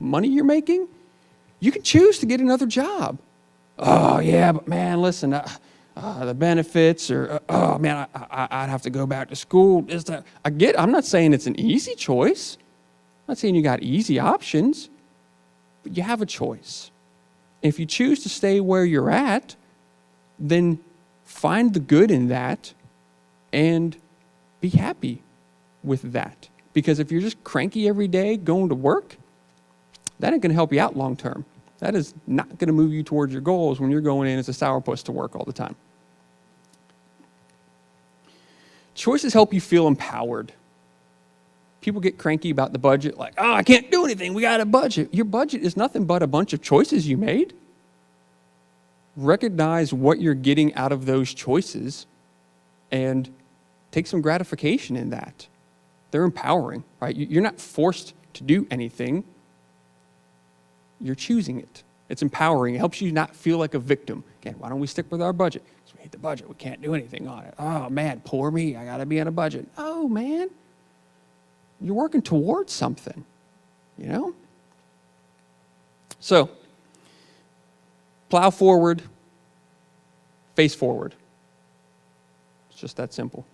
money you're making, you can choose to get another job. Oh, yeah, but man, listen, the benefits, or oh, man, I'd have to go back to school. I'm not saying it's an easy choice. I'm not saying you got easy options, but you have a choice. If you choose to stay where you're at, then find the good in that and be happy with that. Because if you're just cranky every day going to work, that ain't going to help you out long term. That is not going to move you towards your goals when you're going in as a sourpuss to work all the time. Choices help you feel empowered. People get cranky about the budget, like, oh, I can't do anything, we got a budget. Your budget is nothing but a bunch of choices you made. Recognize what you're getting out of those choices and take some gratification in that. They're empowering, right? You're not forced to do anything. You're choosing it. It's empowering. It helps you not feel like a victim. Again, why don't we stick with our budget? Because we hate the budget. We can't do anything on it. Oh, man, poor me. I got to be on a budget. Oh, man. You're working towards something, you know? So, plow forward, face forward. It's just that simple.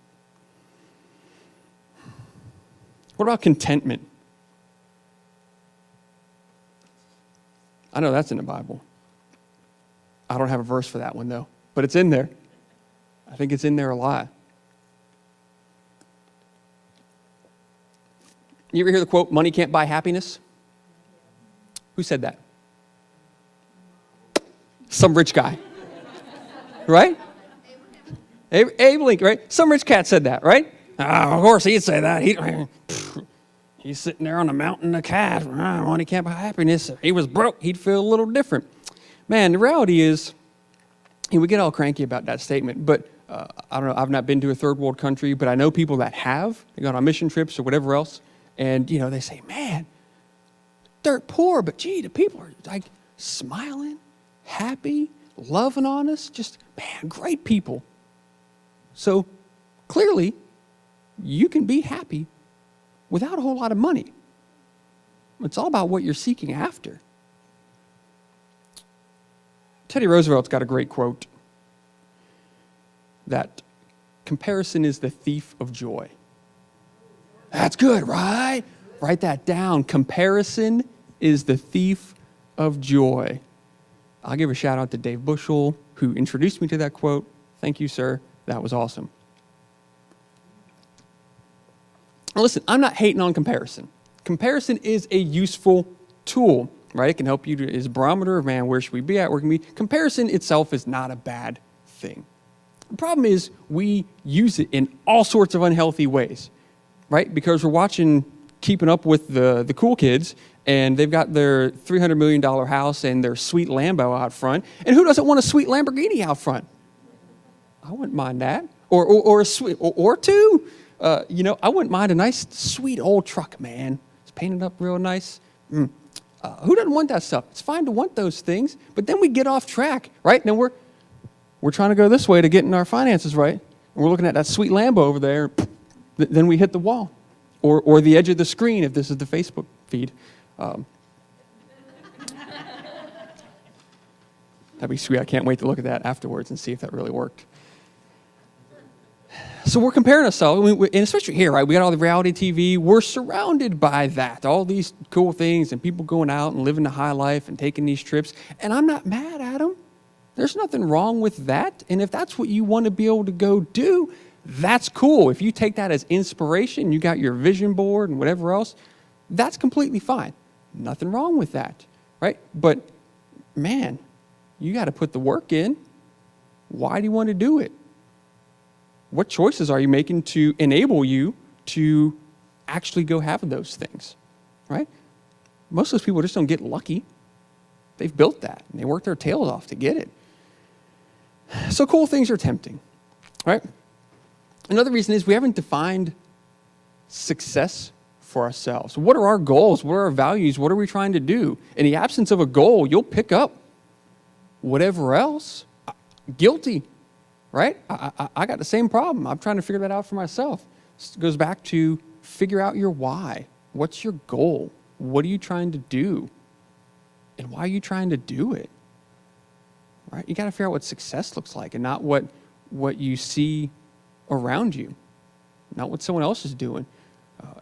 What about contentment? I know that's in the Bible. I don't have a verse for that one, though, but it's in there. I think it's in there a lot. You ever hear the quote, money can't buy happiness? Who said that? Some rich guy. Right? Abe Lincoln, right? Some rich cat said that, right? Of course he'd say that. He's sitting there on a mountain of cash. Money can't buy happiness. If he was broke, he'd feel a little different. Man, the reality is, we get all cranky about that statement, but I don't know, I've not been to a third world country, but I know people that have. They go on mission trips or whatever else. And, they say, man, they're poor, but gee, the people are like smiling, happy, loving on us. Just, man, great people. So clearly, you can be happy without a whole lot of money. It's all about what you're seeking after. Teddy Roosevelt's got a great quote that comparison is the thief of joy. That's good, right? Write that down. Comparison is the thief of joy. I'll give a shout out to Dave Bushel, who introduced me to that quote. Thank you, sir. That was awesome. Now listen, I'm not hating on comparison. Comparison is a useful tool, right? It can help you as a barometer of, man, where should we be at? Where can we be? Comparison itself is not a bad thing. The problem is we use it in all sorts of unhealthy ways. Right? Because we're watching Keeping Up with the cool kids, and they've got their $300 million house and their sweet Lambo out front. And who doesn't want a sweet Lamborghini out front? I wouldn't mind that. Or a sweet, or two. I wouldn't mind a nice, sweet old truck, man. It's painted up real nice. Who doesn't want that stuff? It's fine to want those things, but then we get off track, right? Now we're trying to go this way to getting our finances right. And we're looking at that sweet Lambo over there. Then we hit the wall or the edge of the screen if this is the Facebook feed. That'd be sweet. I can't wait to look at that afterwards and see if that really worked. So we're comparing ourselves, and especially here, right? We got all the reality TV. We're surrounded by that, all these cool things and people going out and living the high life and taking these trips. And I'm not mad at them. There's nothing wrong with that. And if that's what you want to be able to go do, that's cool. If you take that as inspiration, you got your vision board and whatever else, that's completely fine. Nothing wrong with that, right? But man, you got to put the work in. Why do you want to do it? What choices are you making to enable you to actually go have those things, right? Most of those people just don't get lucky. They've built that, and they work their tails off to get it. So cool things are tempting, right? Another reason is we haven't defined success for ourselves. What are our goals? What are our values? What are we trying to do? In the absence of a goal, you'll pick up whatever else. Guilty, right? I got the same problem. I'm trying to figure that out for myself. It goes back to figure out your why. What's your goal? What are you trying to do? And why are you trying to do it? Right? You got to figure out what success looks like and not what you see around you, not what someone else is doing.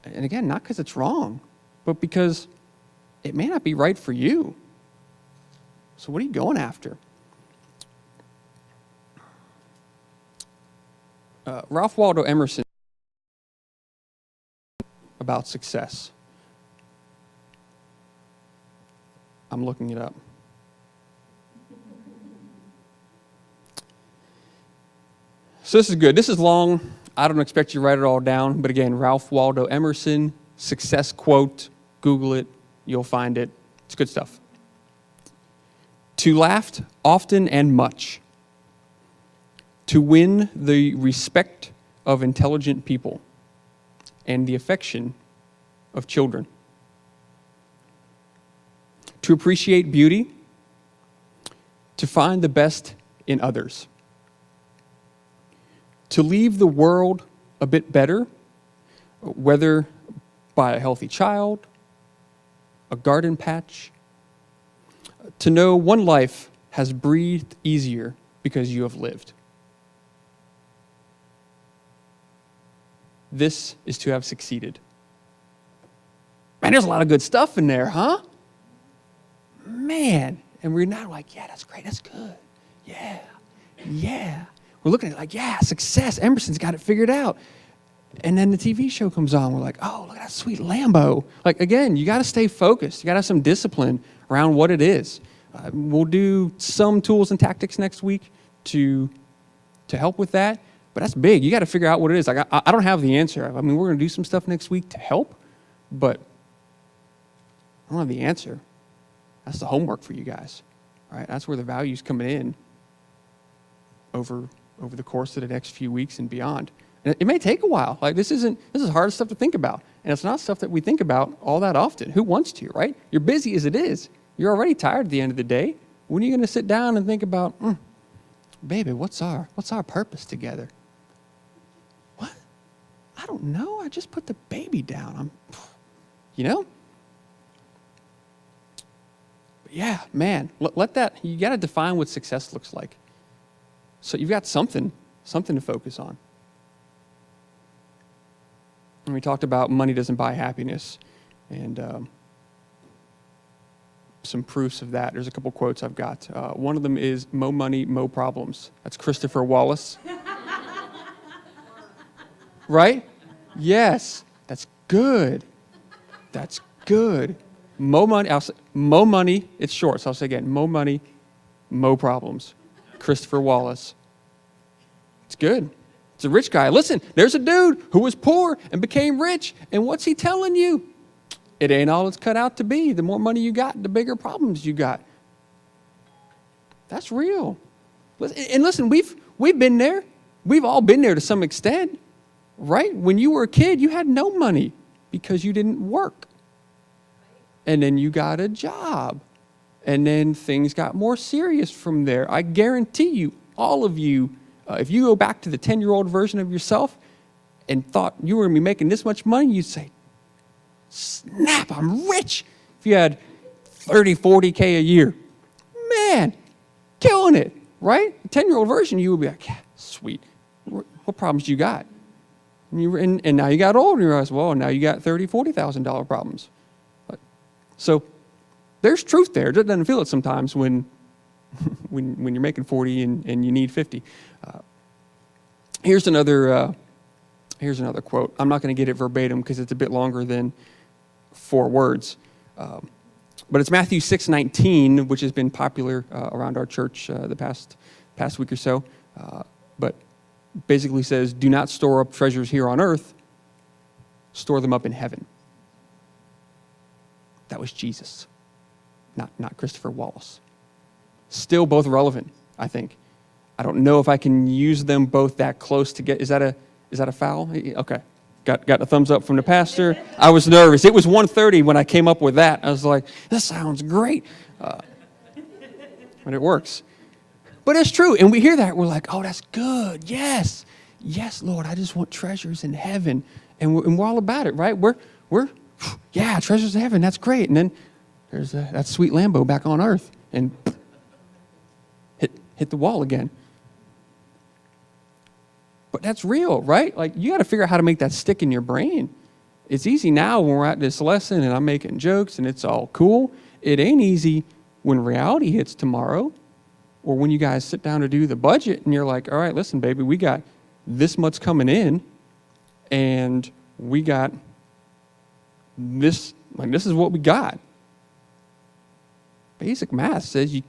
And again, not because it's wrong, but because it may not be right for you. So what are you going after? Ralph Waldo Emerson about success. I'm looking it up. So this is good. This is long. I don't expect you to write it all down. But again, Ralph Waldo Emerson, success quote. Google it. You'll find it. It's good stuff. To laugh often and much. To win the respect of intelligent people and the affection of children. To appreciate beauty. To find the best in others. To leave the world a bit better, whether by a healthy child, a garden patch. To know one life has breathed easier because you have lived. This is to have succeeded. Man, there's a lot of good stuff in there, huh? Man. And we're not like, yeah, that's great, that's good. Yeah. We're looking at it like, yeah, success. Emerson's got it figured out. And then the TV show comes on. We're like, oh, look at that sweet Lambo. Like, again, you got to stay focused. You got to have some discipline around what it is. We'll do some tools and tactics next week to help with that. But that's big. You got to figure out what it is. Like, I don't have the answer. I mean, we're going to do some stuff next week to help, but I don't have the answer. That's the homework for you guys, right? That's where the value's coming in over the course of the next few weeks and beyond. And it may take a while. Like, this is hard stuff to think about. And it's not stuff that we think about all that often. Who wants to, right? You're busy as it is. You're already tired at the end of the day. When are you going to sit down and think about, baby, what's our purpose together? What? I don't know. I just put the baby down. But yeah, man, let that, you got to define what success looks like. So you've got something to focus on. And we talked about money doesn't buy happiness, and some proofs of that. There's a couple quotes I've got. One of them is, "Mo money, mo problems." That's Christopher Wallace. Right? Yes. That's good. That's good. Mo money, it's short, so I'll say again, mo money, mo problems. Christopher Wallace. It's good. It's a rich guy. Listen, there's a dude who was poor and became rich, and what's he telling you? It ain't all it's cut out to be. The more money you got, the bigger problems you got. That's real. And listen, we've been there. We've all been there to some extent, right? When you were a kid, you had no money because you didn't work. And then you got a job. And then things got more serious from there. I guarantee you, all of you, if you go back to the 10-year-old version of yourself and thought you were going to be making this much money, you'd say, snap, I'm rich. If you had 30, 40K a year, man, killing it, right? The 10-year-old version, you would be like, yeah, sweet. What problems you got? And now you got older and you realize, well, now you got $30,000, $40,000 problems. So there's truth there. It doesn't feel it sometimes when you're making 40 and you need 50. Here's another quote. I'm not going to get it verbatim because it's a bit longer than 4 words. But it's Matthew 6:19, which has been popular around our church the past week or so. But basically says, do not store up treasures here on earth, store them up in heaven. That was Jesus, not Christopher Wallace. Still both relevant, I think. I don't know if I can use them both that close to get, is that a foul? Okay. Got a thumbs up from the pastor. I was nervous. It was 1:30 when I came up with that. I was like, this sounds great. But it works. But it's true. And we hear that. We're like, oh, that's good. Yes. Yes, Lord, I just want treasures in heaven. And we're all about it, right? We're yeah, treasures in heaven. That's great. And then there's that sweet Lambo back on earth, and hit the wall again. But that's real, right? Like, you got to figure out how to make that stick in your brain. It's easy now when we're at this lesson and I'm making jokes and it's all cool. It ain't easy when reality hits tomorrow, or when you guys sit down to do the budget and you're like, all right, listen, baby, we got this much coming in and we got this, like, this is what we got. Basic math says you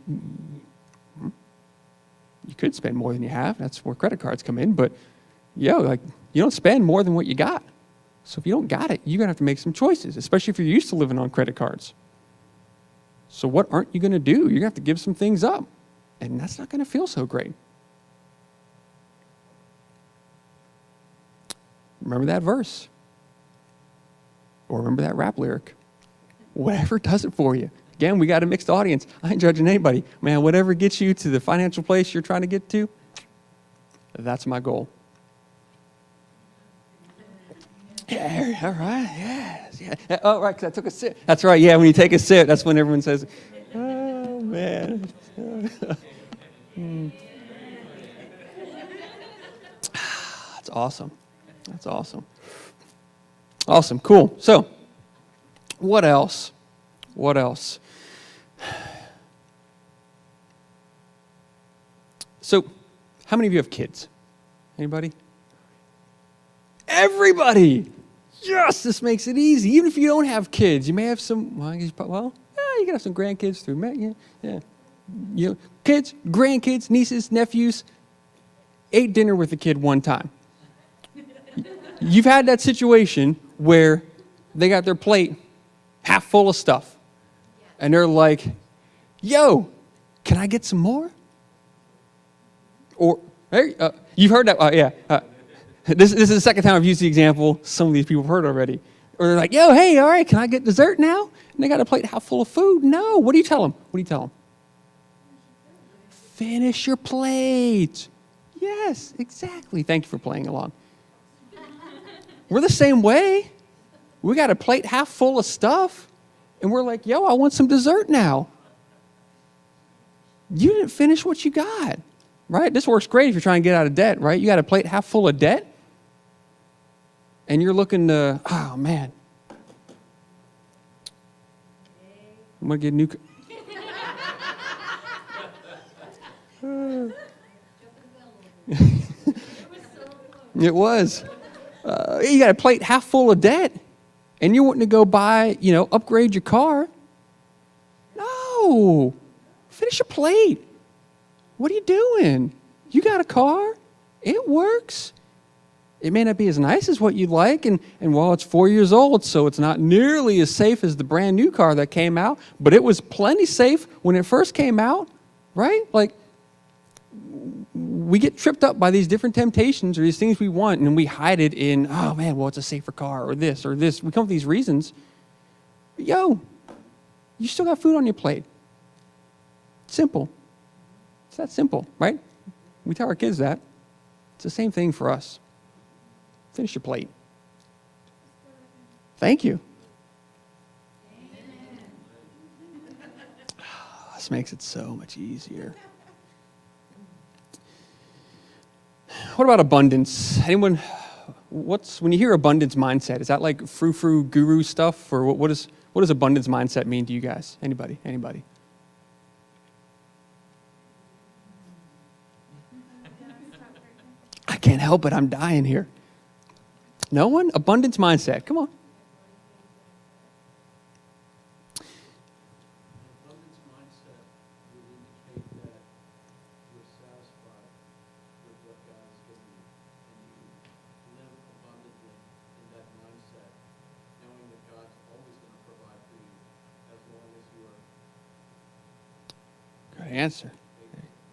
could spend more than you have. That's where credit cards come in. But, like, you don't spend more than what you got. So if you don't got it, you're going to have to make some choices, especially if you're used to living on credit cards. So what aren't you going to do? You're going to have to give some things up. And that's not going to feel so great. Remember that verse. Or remember that rap lyric. Whatever does it for you. Again, we got a mixed audience. I ain't judging anybody. Man, whatever gets you to the financial place you're trying to get to, that's my goal. Yeah, all right, yes, yeah. Oh, right, because I took a sip. That's right, yeah, when you take a sip, that's when everyone says, oh, man. That's awesome. That's awesome. Awesome, cool. So, what else? What else? So, how many of you have kids? Anybody? Everybody! Yes, this makes it easy. Even if you don't have kids, you may have some, you can have some grandkids through, yeah. Kids, grandkids, nieces, nephews, ate dinner with a kid one time. You've had that situation where they got their plate half full of stuff. And they're like, yo, can I get some more? Or, hey, you've heard that, yeah. This is the second time I've used the example some of these people have heard already. Or they're like, yo, hey, all right, can I get dessert now? And they got a plate half full of food. No, what do you tell them? What do you tell them? Finish your plate. Yes, exactly. Thank you for playing along. We're the same way. We got a plate half full of stuff. And we're like, yo, I want some dessert now. You didn't finish what you got, right? This works great if you're trying to get out of debt, right? You got a plate half full of debt, and you're looking to, oh, man. I'm going to get a new... It was. You got a plate half full of debt. And you're wanting to go buy, upgrade your car. No. Finish your plate. What are you doing? You got a car. It works. It may not be as nice as what you'd like. And while it's 4 years old, so it's not nearly as safe as the brand new car that came out. But it was plenty safe when it first came out. Right? Like, we get tripped up by these different temptations or these things we want, and we hide it in, oh man, well, it's a safer car or this or this. We come up with these reasons. But yo, you still got food on your plate. Simple. It's that simple, right? We tell our kids that. It's the same thing for us. Finish your plate. Thank you. This makes it so much easier. What about abundance? Anyone, when you hear abundance mindset, is that like frou-frou guru stuff? Or what does abundance mindset mean to you guys? Anybody? I can't help it, I'm dying here. No one? Abundance mindset, come on. Answer.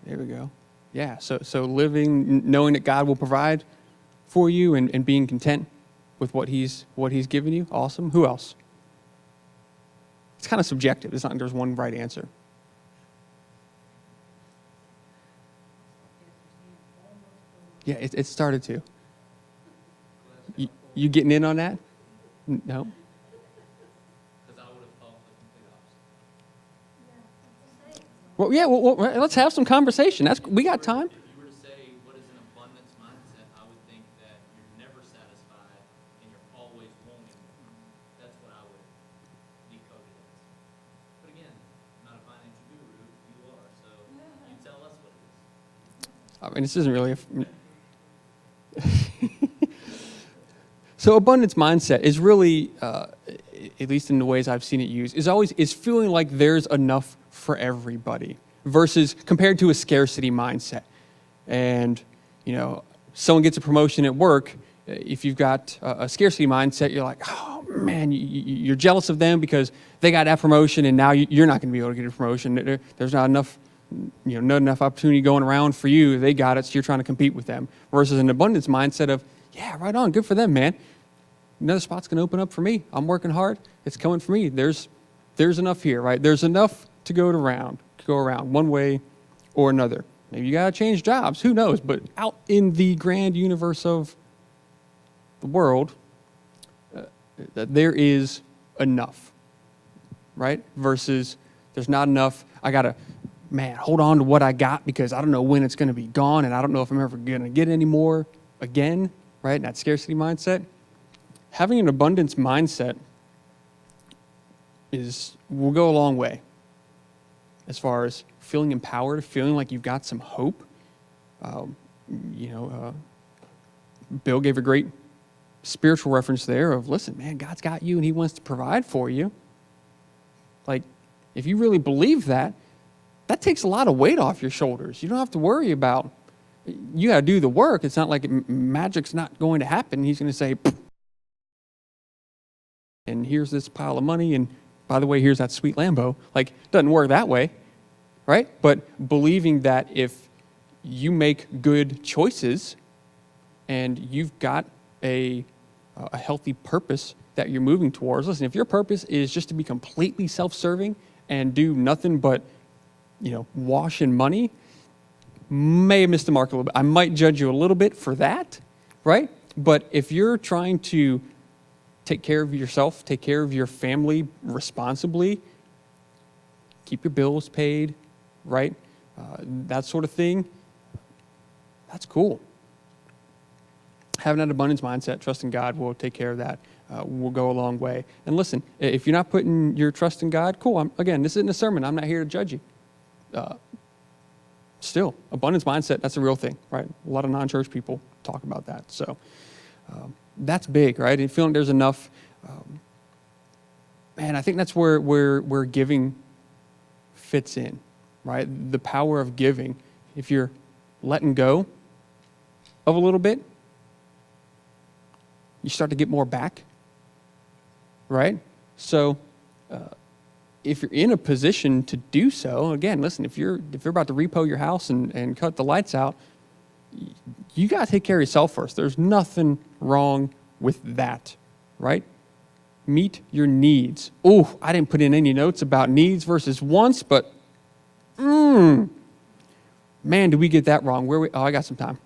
There we go. Yeah, so living, knowing that God will provide for you and being content with what he's given you. Awesome. Who else? It's kind of subjective. It's not like there's one right answer. Yeah, it started to. You getting in on that? No? Well, yeah, well, let's have some conversation. We got time. If you were to say what is an abundance mindset, I would think that you're never satisfied and you're always wanting. That's what I would decode it as. But again, I'm not a financial guru. You are, so you tell us what it is. I mean, this isn't really So abundance mindset is really, at least in the ways I've seen it used, is feeling like there's enough for everybody versus compared to a scarcity mindset. And, someone gets a promotion at work. If you've got a scarcity mindset, you're like, oh man, you're jealous of them because they got that promotion and now you're not going to be able to get a promotion. There's not enough, not enough opportunity going around for you. They got it, so you're trying to compete with them. Versus an abundance mindset of, yeah, right on, good for them, man. Another spot's going to open up for me. I'm working hard. It's coming for me. There's enough here, right? There's enough to go around one way or another. Maybe you got to change jobs. Who knows? But out in the grand universe of the world, there is enough, right? Versus there's not enough. I got to, hold on to what I got because I don't know when it's going to be gone and I don't know if I'm ever going to get any more again, right? And that scarcity mindset. Having an abundance mindset will go a long way as far as feeling empowered, feeling like you've got some hope. Bill gave a great spiritual reference there of, listen, man, God's got you and he wants to provide for you. Like, if you really believe that takes a lot of weight off your shoulders. You don't have to worry about, you got to do the work. It's not like magic's not going to happen. He's going to say, and here's this pile of money, and by the way, here's that sweet Lambo. Like, it doesn't work that way, right? But believing that if you make good choices and you've got a healthy purpose that you're moving towards. Listen, if your purpose is just to be completely self-serving and do nothing but, wash in money, may have missed the mark a little bit. I might judge you a little bit for that, right? But if you're trying to take care of yourself, take care of your family responsibly, keep your bills paid, right? That sort of thing, that's cool. Having that abundance mindset, trusting God will take care of that, will go a long way. And listen, if you're not putting your trust in God, cool. Again, this isn't a sermon. I'm not here to judge you. Still, abundance mindset, that's a real thing, right? A lot of non-church people talk about that. So that's big, right? And feeling there's enough. I think that's where giving fits in, right? The power of giving. If you're letting go of a little bit, you start to get more back, right? So if you're in a position to do so, again, listen, if you're about to repo your house and cut the lights out, you got to take care of yourself first. There's nothing wrong with that, right? Meet your needs. Oh, I didn't put in any notes about needs versus wants, but man, did we get that wrong? I got some time.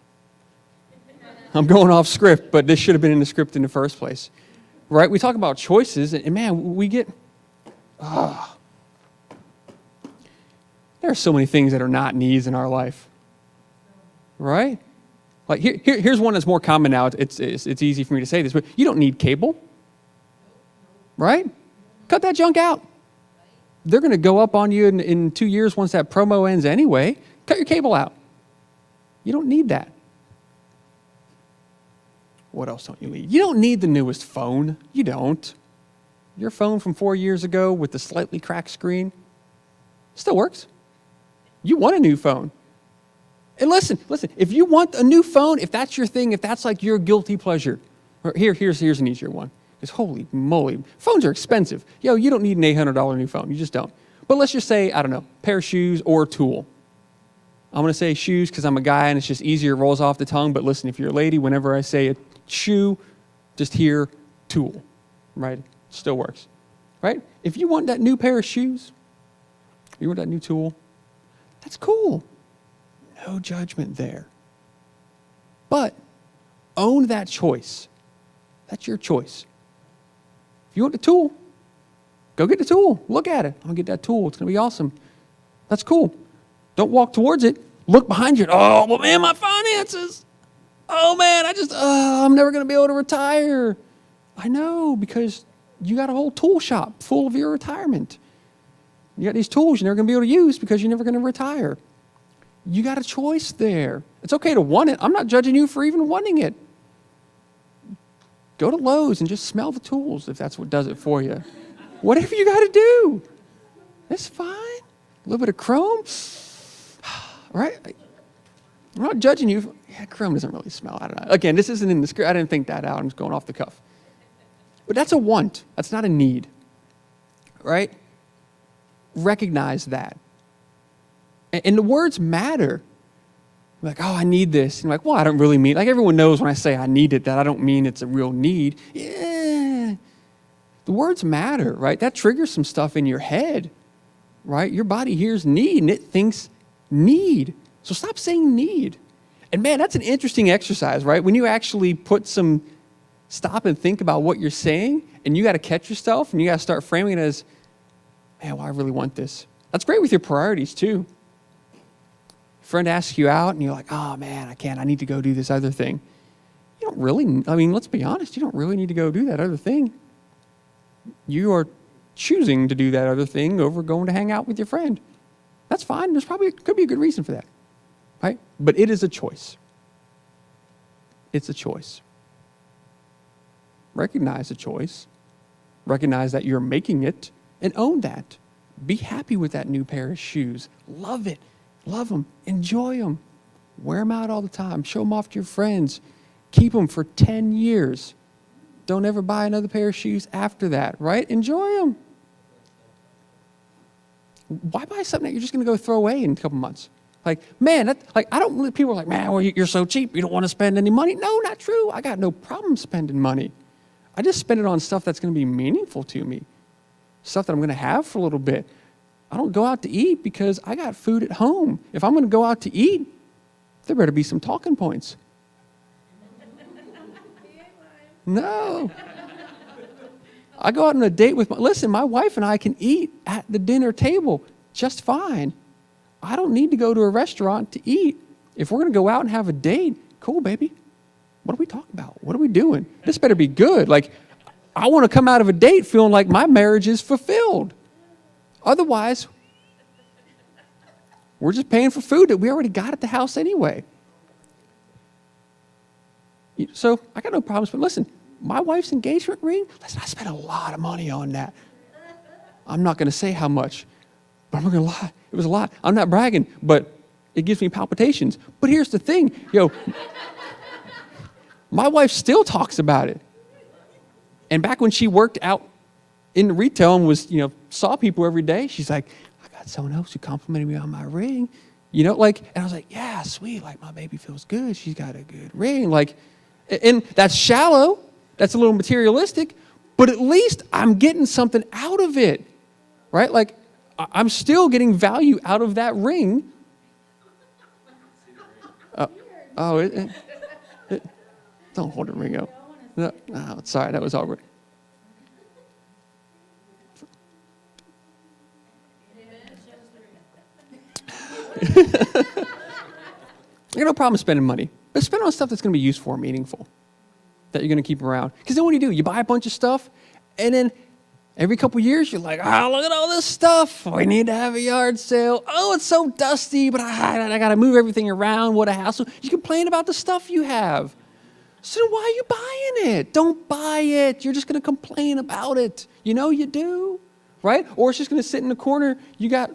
I'm going off script, but this should have been in the script in the first place, right? We talk about choices, and man, we get, there are so many things that are not needs in our life, right? Like here's one that's more common now. It's easy for me to say this, but you don't need cable, right? Cut that junk out. They're going to go up on you in 2 years once that promo ends anyway. Cut your cable out. You don't need that. What else don't you need? You don't need the newest phone. You don't. Your phone from 4 years ago with the slightly cracked screen still works. You want a new phone. And listen, if you want a new phone, if that's your thing, if that's like your guilty pleasure, here's an easier one. Because holy moly, phones are expensive. You don't need an $800 new phone. You just don't. But let's just say, I don't know, pair of shoes or a tool. I'm going to say shoes because I'm a guy and it's just easier, it rolls off the tongue. But listen, if you're a lady, whenever I say a shoe, just hear tool, right? Still works, right? If you want that new pair of shoes, you want that new tool, that's cool. No judgment there. But own that choice. That's your choice. If you want the tool, go get the tool. Look at it. I'm going to get that tool. It's going to be awesome. That's cool. Don't walk towards it. Look behind you. Oh, well, man, my finances. Oh, man, I'm never going to be able to retire. I know, because you got a whole tool shop full of your retirement. You got these tools you're never going to be able to use because you're never going to retire. You got a choice there. It's okay to want it. I'm not judging you for even wanting it. Go to Lowe's and just smell the tools if that's what does it for you. Whatever you got to do. It's fine. A little bit of chrome. Right? I'm not judging you. Yeah, chrome doesn't really smell. I don't know. Again, this isn't in the script. I didn't think that out. I'm just going off the cuff. But that's a want. That's not a need. Right? Recognize that. And the words matter. Like, oh, I need this. And you're like, well, I don't really mean, like everyone knows when I say I need it, that I don't mean it's a real need. Yeah. The words matter, right? That triggers some stuff in your head, right? Your body hears need and it thinks need. So stop saying need. And man, that's an interesting exercise, right? When you actually stop and think about what you're saying, and you got to catch yourself and you got to start framing it as, man, well, I really want this. That's great with your priorities too. Friend asks you out and you're like, oh man, I can't. I need to go do this other thing. You don't really, let's be honest. You don't really need to go do that other thing. You are choosing to do that other thing over going to hang out with your friend. That's fine. Could be a good reason for that, right? But it is a choice. It's a choice. Recognize the choice. Recognize that you're making it and own that. Be happy with that new pair of shoes. Love it. Love them. Enjoy them. Wear them out all the time. Show them off to your friends. Keep them for 10 years. Don't ever buy another pair of shoes after that, right? Enjoy them. Why buy something that you're just going to go throw away in a couple months? Like, man, people are like, man, well, you're so cheap. You don't want to spend any money. No, not true. I got no problem spending money. I just spend it on stuff that's going to be meaningful to me. Stuff that I'm going to have for a little bit. I don't go out to eat because I got food at home. If I'm going to go out to eat, there better be some talking points. No. I go out on a date with my wife and I can eat at the dinner table just fine. I don't need to go to a restaurant to eat. If we're going to go out and have a date, cool, baby. What are we talking about? What are we doing? This better be good. Like, I want to come out of a date feeling like my marriage is fulfilled. Otherwise, we're just paying for food that we already got at the house anyway. So I got no problems. But listen, my wife's engagement ring, listen, I spent a lot of money on that. I'm not going to say how much, but I'm not going to lie. It was a lot. I'm not bragging, but it gives me palpitations. But here's the thing, my wife still talks about it. And back when she worked out in retail and was, saw people every day, she's like, I got someone else who complimented me on my ring. And I was like, yeah, sweet. Like, my baby feels good. She's got a good ring. Like, and that's shallow. That's a little materialistic. But at least I'm getting something out of it, right? Like, I'm still getting value out of that ring. Don't hold the ring up. No, sorry, that was awkward. I got no problem spending money, but spend on stuff that's going to be useful or meaningful, that you're going to keep around. Because then what do? You buy a bunch of stuff, and then every couple years you're like, look at all this stuff. We need to have a yard sale. Oh, it's so dusty, but I got to move everything around. What a hassle. You complain about the stuff you have. So then why are you buying it? Don't buy it. You're just going to complain about it. You do, right? Or it's just going to sit in the corner. You got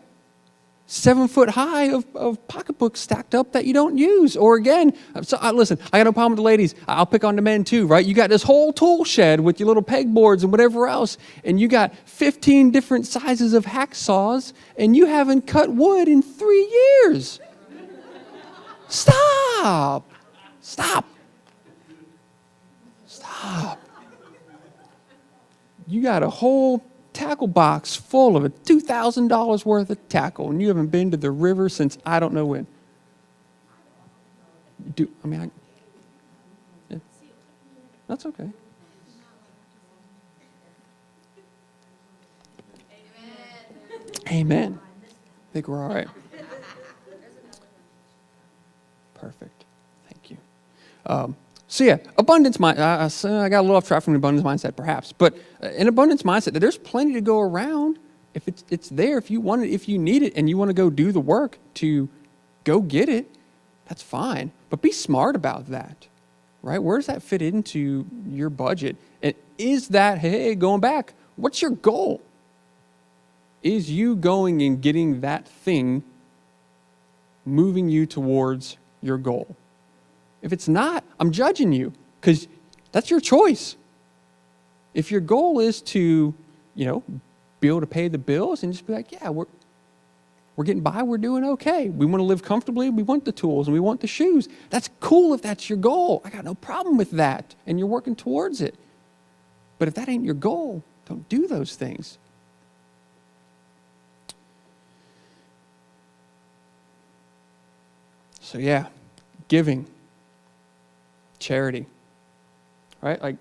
7 foot high of pocketbooks stacked up that you don't use. Or again, listen, I got no problem with the ladies. I'll pick on the men too, right? You got this whole tool shed with your little pegboards and whatever else, and you got 15 different sizes of hacksaws, and you haven't cut wood in 3 years. Stop. You got a whole tackle box full of $2,000 worth of tackle, and you haven't been to the river since I don't know when. That's okay. Amen. I think we're all right. Perfect. Thank you. So yeah, abundance mind. I got a little off track from the abundance mindset, perhaps, but an abundance mindset that there's plenty to go around. If it's there, if you want it, if you need it, and you want to go do the work to go get it, that's fine. But be smart about that, right? Where does that fit into your budget? And is that, hey, going back, what's your goal? Is you going and getting that thing moving you towards your goal? If it's not, I'm judging you because that's your choice. If your goal is to, be able to pay the bills and just be like, yeah, we're getting by, we're doing okay. We want to live comfortably, we want the tools and we want the shoes. That's cool if that's your goal. I got no problem with that and you're working towards it. But if that ain't your goal, don't do those things. So yeah, giving, charity, right? Like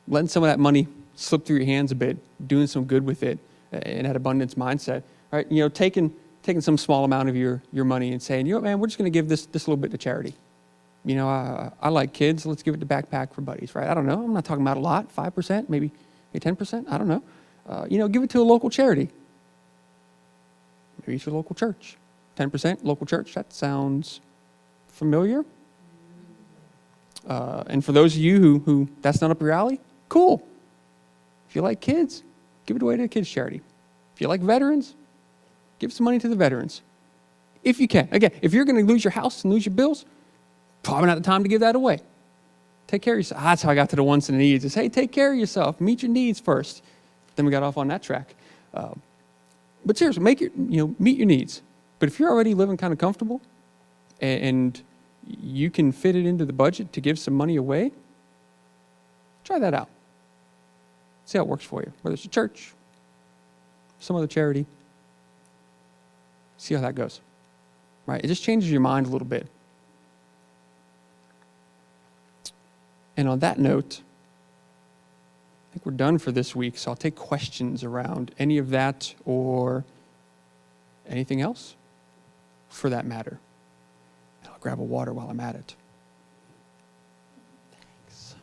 letting some of that money slip through your hands a bit, doing some good with it in that abundance mindset, right? Taking some small amount of your money and saying, man, we're just going to give this little bit to charity. I like kids. Let's give it to Backpack for Buddies, right? I don't know. I'm not talking about a lot, 5%, maybe 10%. I don't know. Give it to a local charity. Maybe it's your local church. 10% local church. That sounds familiar. And for those of you who that's not up your alley, cool. If you like kids, give it away to a kids charity. If you like veterans, give some money to the veterans. If you can. Again, if you're going to lose your house and lose your bills, probably not the time to give that away. Take care of yourself. That's how I got to the wants and the needs. Is, hey, take care of yourself. Meet your needs first. Then we got off on that track. But seriously, meet your needs. But if you're already living kind of comfortable and you can fit it into the budget to give some money away, try that out. See how it works for you, whether it's a church, some other charity. See how that goes, right? It just changes your mind a little bit. And on that note, I think we're done for this week, so I'll take questions around any of that or anything else for that matter. And I'll grab a water while I'm at it. Thanks.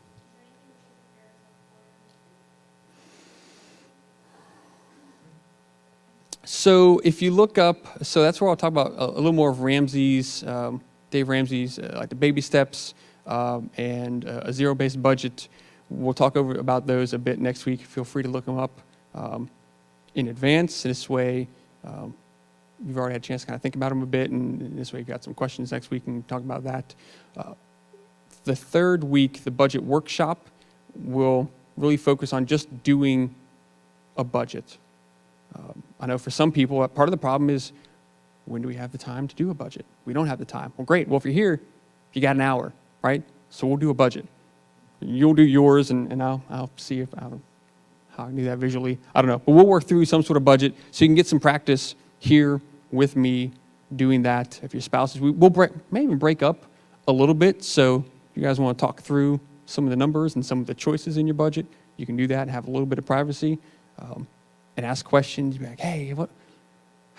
So if you look up, so that's where I'll talk about a little more of Ramsey's, Dave Ramsey's, like the baby steps and a zero-based budget. We'll talk about those a bit next week. Feel free to look them up in advance. This way, you've already had a chance to kind of think about them a bit, and this way you've got some questions next week and talk about that. The third week, the budget workshop, will really focus on just doing a budget. I know for some people, part of the problem is, when do we have the time to do a budget? We don't have the time. Well, great. Well, if you're here, you got an hour, right? So we'll do a budget. You'll do yours, and I'll see how I can do that visually. I don't know. But we'll work through some sort of budget so you can get some practice here with me doing that. If your spouse is, we'll may even break up a little bit. So if you guys want to talk through some of the numbers and some of the choices in your budget, you can do that and have a little bit of privacy and ask questions. Be like, hey, how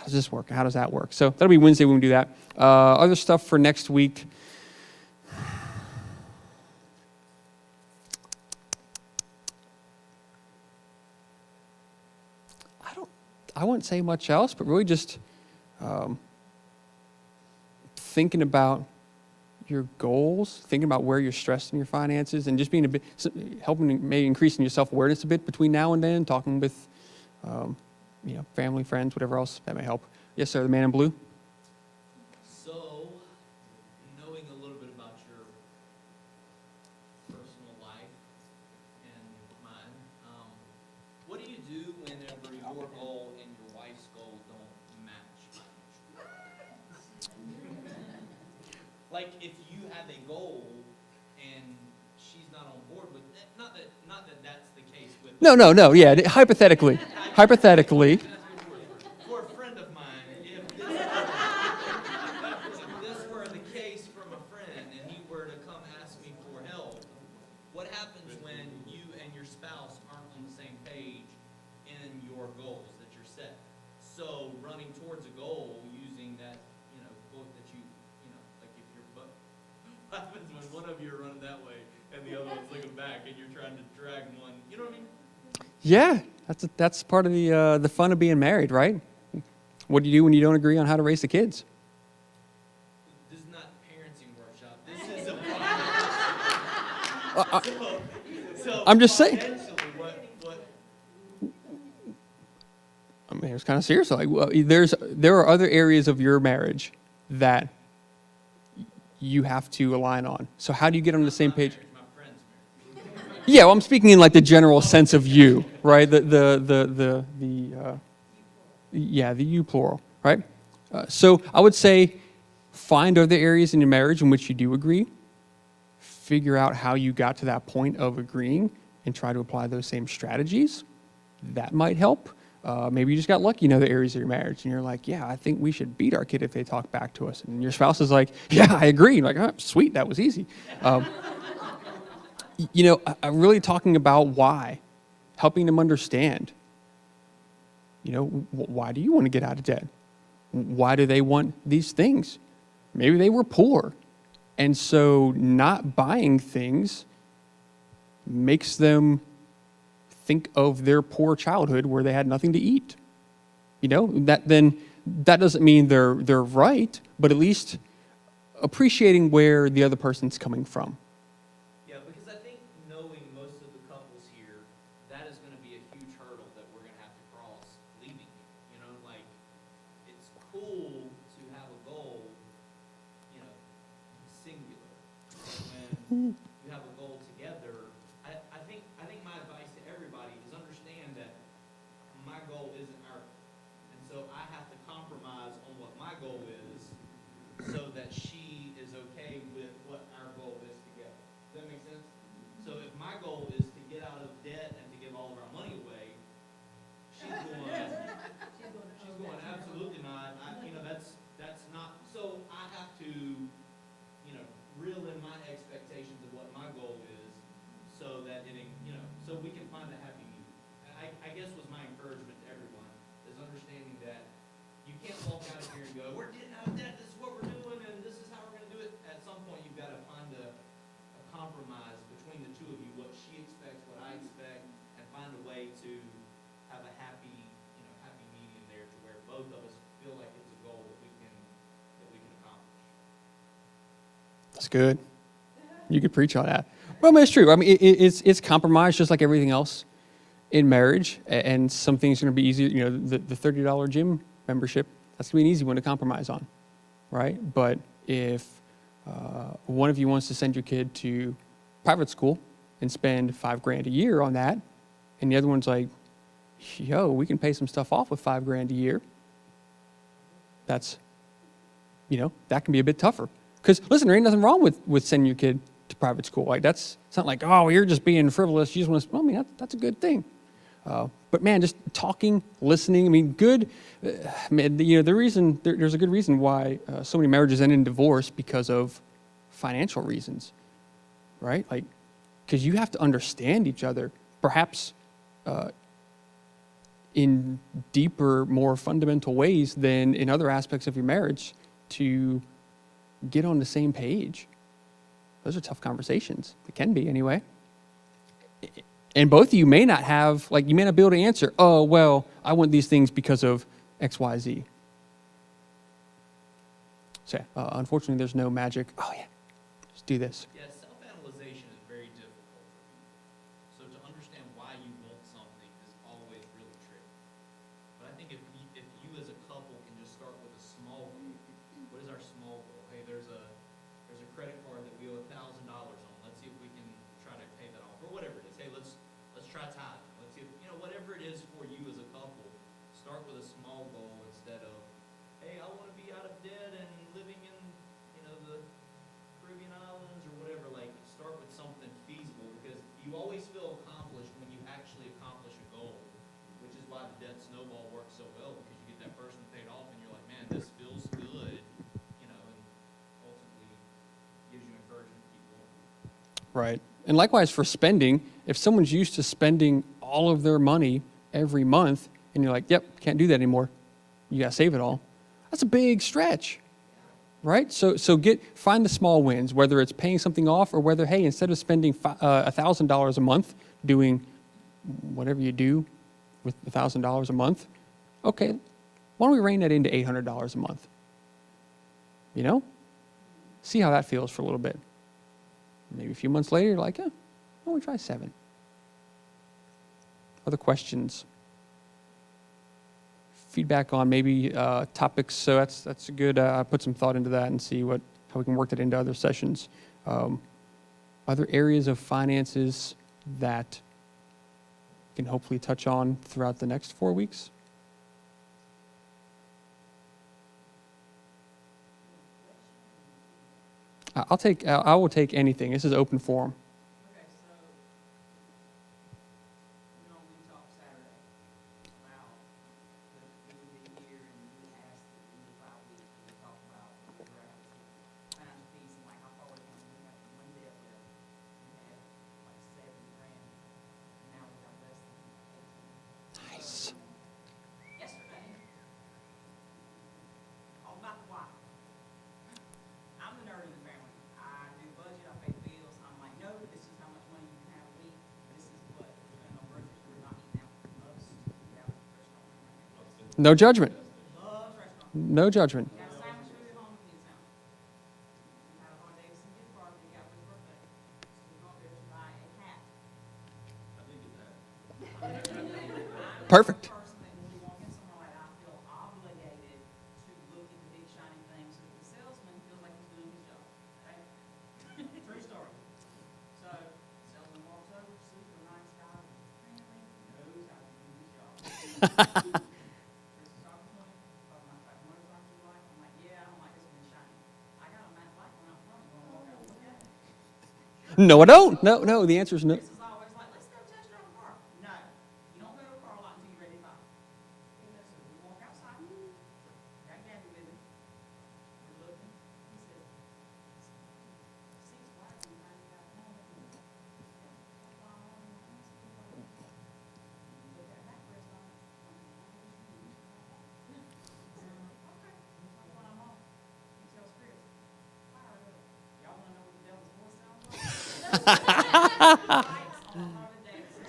does this work? How does that work? So that'll be Wednesday when we do that. Other stuff for next week. I wouldn't say much else, but really just thinking about your goals, thinking about where you're stressed in your finances, and just being a bit, helping maybe increasing your self-awareness a bit between now and then, talking with family, friends, whatever else that may help. Yes, sir, the man in blue. So, knowing a little bit about your personal life and mine, what do you do whenever your goal and your wife's goal don't match? Like, if you have a goal and she's not on board with it, not that that's the case with... No, yeah, hypothetically. For a friend of mine, if this were the case from a friend and he were to come ask me for help, what happens when you and your spouse aren't on the same page in your goals that you're set? So running towards a goal using that, quote that you when one of you are running that way and the other one's looking back and you're trying to drag one, you know what I mean? Yeah, that's part of the fun of being married, right? What do you do when you don't agree on how to raise the kids? This is not parenting workshop. This is a so I'm just saying. financially, what I mean, it was kind of serious. Like, well, there are other areas of your marriage that you have to align on. So how do you get on the same page? my friends married. Yeah, well, I'm speaking in like the general sense of you, right? The you plural, right? So I would say find other areas in your marriage in which you do agree. Figure out how you got to that point of agreeing and try to apply those same strategies. That might help. Maybe you just got lucky in other areas of your marriage and you're like, yeah, I think we should beat our kid if they talk back to us. And your spouse is like, yeah, I agree. You're like, oh, sweet, that was easy. I'm really talking about why, helping them understand. Why do you want to get out of debt? Why do they want these things? Maybe they were poor. And so not buying things makes them think of their poor childhood where they had nothing to eat. That doesn't mean they're right, but at least appreciating where the other person's coming from. Yeah, because I think knowing most of the couples here, that is going to be a huge hurdle that we're going to have to cross leaving here. Like, it's cool to have a goal, singular. When you have a goal together, I think my advice to everybody is understand that my goal isn't our goal. And so I have to compromise on what my goal is so that she is okay with what our goal is together. Does that make sense? So if my goal is to get out of debt and to give all of our money away, she's going absolutely not. That's not. So I have to, reel in my expectations of what my goal is, so that so we can find a happy medium. I guess was my encouragement to everyone is understanding that you can't walk out of here and go, we're getting out of debt. This is what we're doing, and this is how we're going to do it. At some point, you've got to find a compromise between the two of you. What she expects, what I expect, and find a way to have a happy medium there, to where both of us feel like it's a goal that we can accomplish. That's good. You could preach on that. Well, I mean, it's true. I mean, it's compromise just like everything else in marriage. And some things are going to be easier. The $30 gym membership, that's going to be an easy one to compromise on, right? But if one of you wants to send your kid to private school and spend $5,000 a year on that, and the other one's like, yo, we can pay some stuff off with $5,000 a year. That's, that can be a bit tougher. Because listen, there ain't nothing wrong with sending your kid to private school. Like it's not like, oh, you're just being frivolous. You just want to. Well, I mean, that's a good thing. But man, just talking, listening. I mean, good. There's a good reason why so many marriages end in divorce because of financial reasons, right? Like, because you have to understand each other, perhaps in deeper, more fundamental ways than in other aspects of your marriage to get on the same page. Those are tough conversations. It can be anyway. And both of you may not have, you may not be able to answer, oh, well, I want these things because of X, Y, Z. So unfortunately, there's no magic, oh yeah, just do this. Yeah, self-analyzation is very difficult for people. So to understand why you want something is always really tricky. But I think if you as a couple can just start with a small goal. What is our small goal? Hey, there's a credit card that we owe $1,000 on. Let's see if we can try to pay that off, or whatever it is. Hey, let's try tithing. Let's see if whatever it is for you as a couple. Start with a small goal instead of, hey, I want to be out of debt and living in the Caribbean islands or whatever. Like, start with something feasible, because you always feel accomplished when you actually accomplish a goal, which is why the debt snowball works so well, because you get that person paid off and you're like, man, this feels good, and ultimately gives you encouragement to keep going. Right. And likewise for spending, if someone's used to spending all of their money every month and you're like, yep, can't do that anymore. You got to save it all. That's a big stretch. right? So find the small wins, whether it's paying something off or whether, hey, instead of spending $1,000 a month doing whatever you do with $1,000 a month, okay, why don't we rein that into $800 a month? You know? See how that feels for a little bit. Maybe a few months later, you're like, yeah, why don't we try 7? Other questions? Feedback on maybe topics. So that's a good. Put some thought into that and see how we can work that into other sessions. Other areas of finances that we can hopefully touch on throughout the next 4 weeks. I will take anything. This is open forum. Okay, so, we talk Saturday about the year and we asked the 5 weeks and we talk about the financial piece and like how far we have one debt left. We had like $7,000 and now we got less than 18. Nice. Yesterday, all about the why. I'm the nerd in the family. I do budget, I pay bills. I'm like, no, this is how much money you can have a week. This is what we're spending on groceries. We're not eating out most. We have a restaurant. No judgment. Loves restaurants. No judgment. You got a sandwich food at home, you get a sandwich. You have a Harley Davidson gift card that you got for his birthday. So we go up there to buy a hat. Perfect. I'm the person that when we walk in somewhere like that, I feel obligated to look at the big shiny things so that the salesman feels like he's doing his job. Right? True story. So, salesman walks over, super nice guy, friendly, knows how to do his job. Chris is talking to him, talking about like motorcycles you like. I'm like, yeah, I don't like this one shiny. I got a matte black one out front. You want to walk out and look at it? No, I don't. No. The answer is no. Chris is always like, let's go test drive a car. No, you don't go to a car lot until you're ready to buy. He goes, so we walk outside, got Gabby with him, we're looking, he says, seems white when you got home. Look at that first time. Okay, that's when I'm home. He tells Chris, fire it up. Y'all wanna know what the devil's voice sounds like? Lights on Harley Davidson.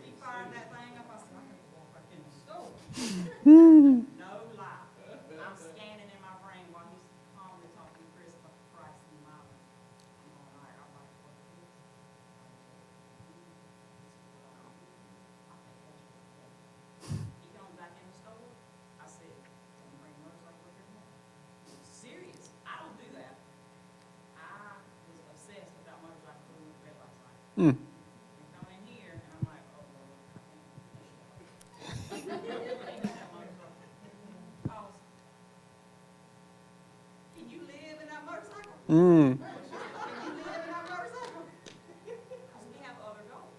He fired that thing up, I said, I have to walk back in the store. No lie. I'm scanning in my brain while he's calmly talking to Chris about the price of the mileage. I'm going, all right, I'm like, what is this? He comes back in the store, I said, can you bring a motorcycle up here tomorrow? Serious, I don't do that. I was obsessed with that motorcycle doing the red light sign. Mm. We come in here and I'm like, oh Lord, I can't do that motorcycle. Calls. Can you live in that motorcycle? Mm. Can you live in that motorcycle? Because we have other goals.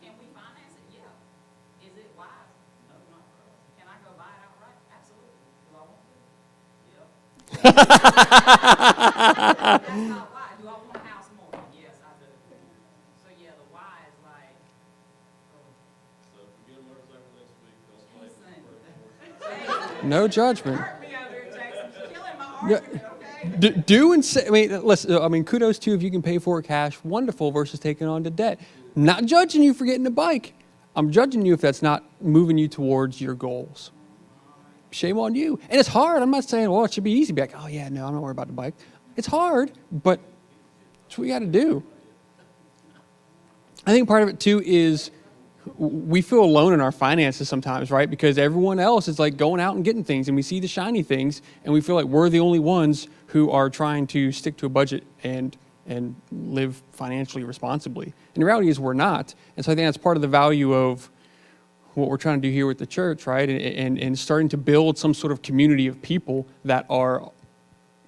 Can we finance it? Yeah. Is it wise? No, not for us. Can I go buy it outright? Absolutely. Do I want to? Yeah. That's not why. Do I want a house more? Yes, I do. So yeah, the why is like, So if we get a motorcycle next week, don't listen. fight. No judgment. Hurt me over here, Jason. Killing my Yeah. argument, okay? Do and say. I mean, listen. I mean, kudos to if you can pay for it cash. Wonderful versus taking on to debt. Not judging you for getting a bike. I'm judging you if that's not moving you towards your goals. Shame on you. And it's hard. I'm not saying, well, it should be easy. Be like, oh yeah, no, I'm not worried about the bike. It's hard, but it's what we got to do. I think part of it too is we feel alone in our finances sometimes, right? Because everyone else is like going out and getting things, and we see the shiny things, and we feel like we're the only ones who are trying to stick to a budget and live financially responsibly. And the reality is we're not. And so I think that's part of the value of what we're trying to do here with the church, right? And starting to build some sort of community of people that are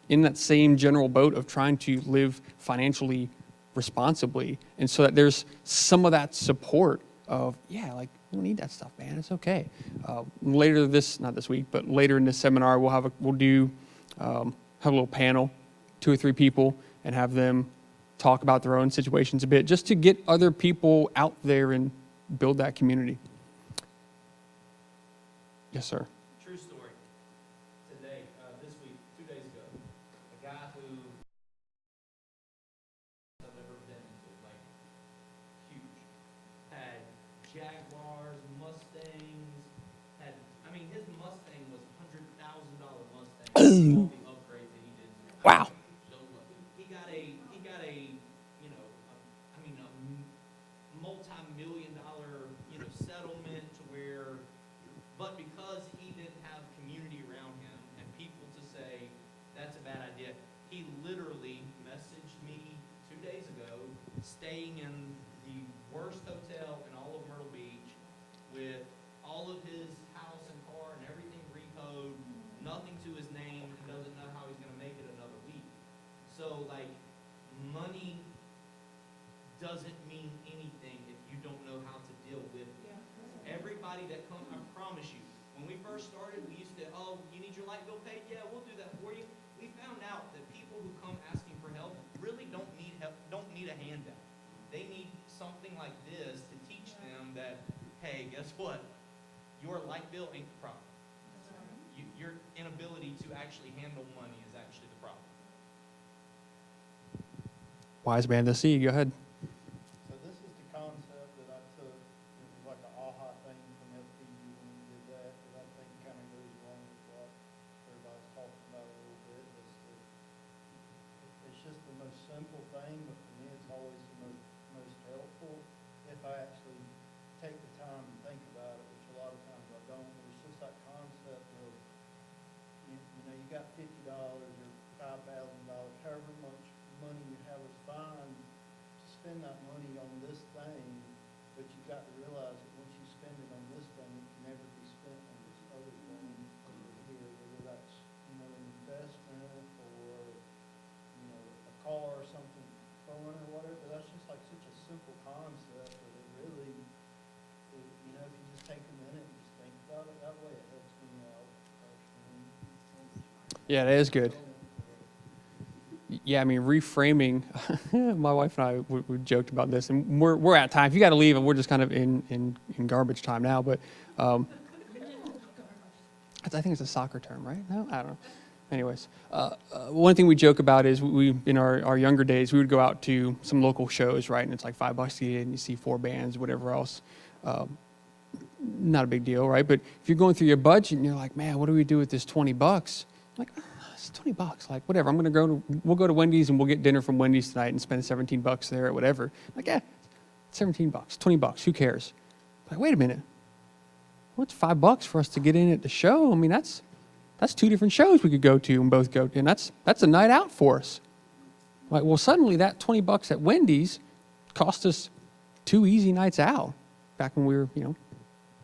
in that same general boat of trying to live financially responsibly. And so that there's some of that support of, yeah, like, we don't need that stuff, man. It's okay. Later not this week, but later in this seminar, we'll have a little panel, 2 or 3 people, and have them talk about their own situations a bit, just to get other people out there and build that community. Yes, sir. Jaguars, Mustangs, his Mustang was $100,000 Mustang. All the upgrades that he did. Wow. He got a, you know, a multi-million-dollar, settlement to where, but because he didn't have community around him and people to say, that's a bad idea, he literally messaged me 2 days ago, staying in the worst hotel in all of Myrtle Beach with all of his house and car and everything repoed, nothing to his name, doesn't know how he's gonna make it another week. So, like, money doesn't mean anything if you don't know how to deal with it. Everybody that comes, I promise you, when we first started, we used to, oh, you need your light bill paid? Yeah, we'll do that for you. We found out that people who come asking for help really don't need help, don't need a handout. They need something like this to teach them that, hey, guess what? Your light bill ain't the problem. Your inability to actually handle money is actually the problem. Wise man to see. Go ahead. So this is the concept that I took, it was like an aha thing from FPU when we did that I think kind of goes along with what everybody's talking about a little bit, is that it's just the most simple thing, but for me it's always the most helpful if I actually take the time and think about it, which a lot of times I don't. But it's just that concept of, you know, you got $50 or $5,000, however much money you have is fine to spend that money on this thing, but you've got to realize that once you spend it on this thing, it can never be spent on this other thing over here, whether that's, you know, an investment or, you know, a car or something fun or whatever. That's just like such a simple concept that it really, you know, if you just take a minute and just think about it that way, it helps me out personally. Yeah, that is good. Yeah, I mean, reframing. My wife and I we joked about this, and we're at time. If you got to leave, and we're just kind of in garbage time now. But I think it's a soccer term, right? No, I don't know. Anyways, one thing we joke about is we in our younger days we would go out to some local shows, right? And it's like $5 to get in, and you see 4 bands, whatever else. Not a big deal, right? But if you're going through your budget and you're like, man, what do we do with this $20? Like, it's $20. Like, whatever. We'll go to Wendy's and we'll get dinner from Wendy's tonight and spend $17 there or whatever. Like, yeah, $17, $20. Who cares? Like, wait a minute. What's $5 for us to get in at the show? I mean, that's 2 different shows we could go to and both go to, and that's a night out for us. Like, well, suddenly that $20 at Wendy's cost us 2 easy nights out back when we were,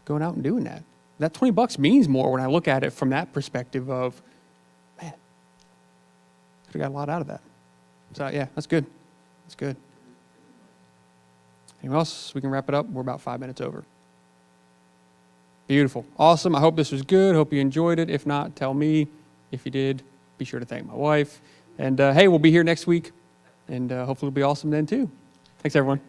going out and doing that. That $20 means more when I look at it from that perspective of, man, could have got a lot out of that. So yeah, that's good. That's good. Anyone else? We can wrap it up. We're about 5 minutes over. Beautiful. Awesome. I hope this was good. Hope you enjoyed it. If not, tell me. If you did, be sure to thank my wife. And hey, we'll be here next week. And hopefully it'll be awesome then too. Thanks, everyone.